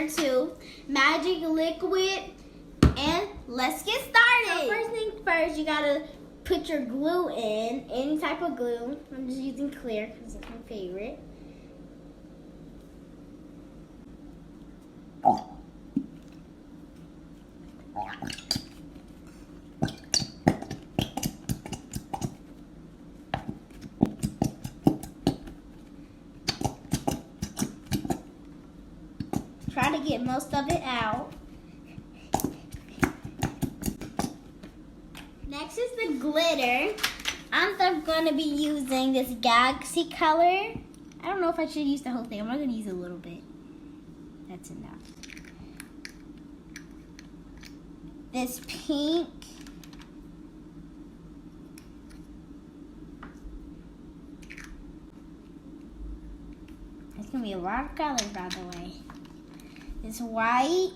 number 2, magic liquid, and let's get started. So first thing first, you gotta put your glue in, any type of glue. I'm just using clear because it's my favorite. Try to get most of it out. Next is the glitter. I'm going to be using this galaxy color. I don't know if I should use the whole thing. I'm not going to use a little bit. That's enough. This pink. There's going to be a lot of colors, by the way. This white.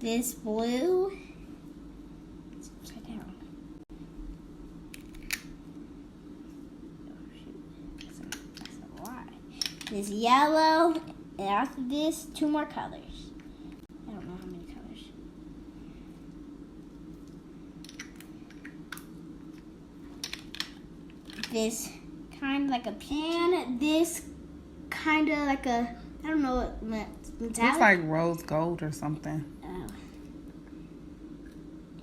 This blue. It's upside down. Oh shoot, that's a lot. This yellow, and after this, 2 more colors. I don't know how many colors. This kind of like a pan. This kind of like a, I don't know what metallic. Looks like rose gold or something. Oh.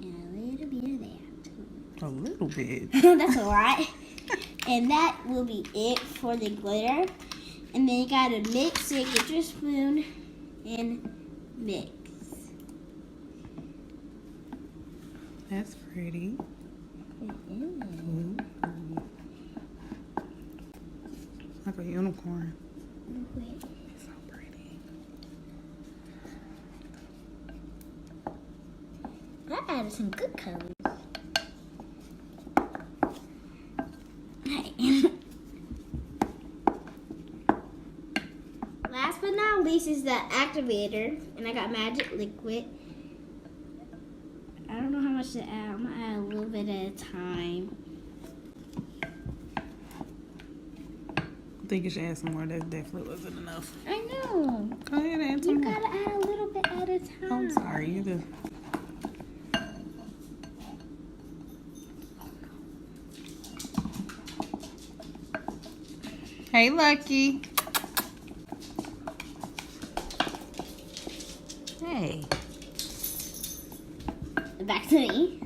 And a little bit of that. A little bit. That's a lot. And that will be it for the glitter. And then you gotta mix it. Get your spoon and mix. That's pretty. Mm-hmm. Like a unicorn. Okay. So pretty. I added some good colors. Last but not least is the activator. And I got magic liquid. I don't know how much to add. I'm gonna add a little bit at a time. I think you should add some more. That definitely wasn't enough. I know. Go ahead and add some You more. gotta add a little bit at a time. I'm sorry, you do. Hey, Lucky. Hey. Back to me.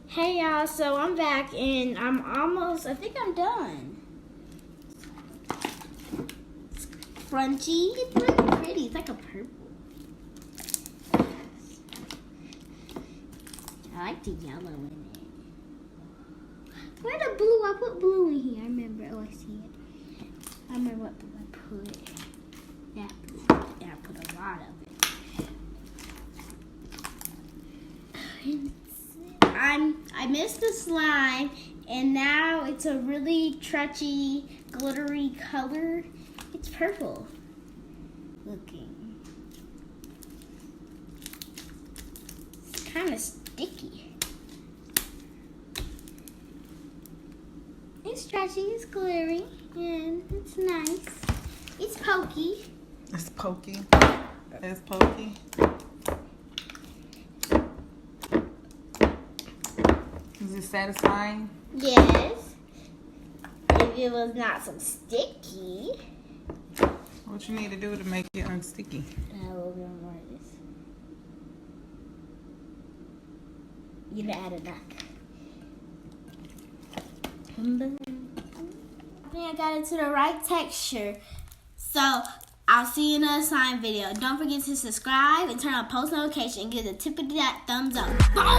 Hey y'all, so I'm back and I think I'm done. It's crunchy, it's really pretty, it's like a purple. I like the yellow in it. Where the blue? I put blue in here, I remember, oh I see it. I remember what blue I put. That blue, and I put a lot of it. I missed the slime, and now it's a really trutchy, glittery color. It's purple looking. It's kind of sticky. It's stretchy, it's glittery, and it's nice. It's pokey. It's pokey. It's pokey. Is it satisfying? Yes. If it was not so sticky. What you need to do to make it unsticky? A little bit more of this. You can add it back. I think I got it to the right texture. So, I'll see you in a slime video. Don't forget to subscribe and turn on post notification and give the tip of that thumbs up. Boom!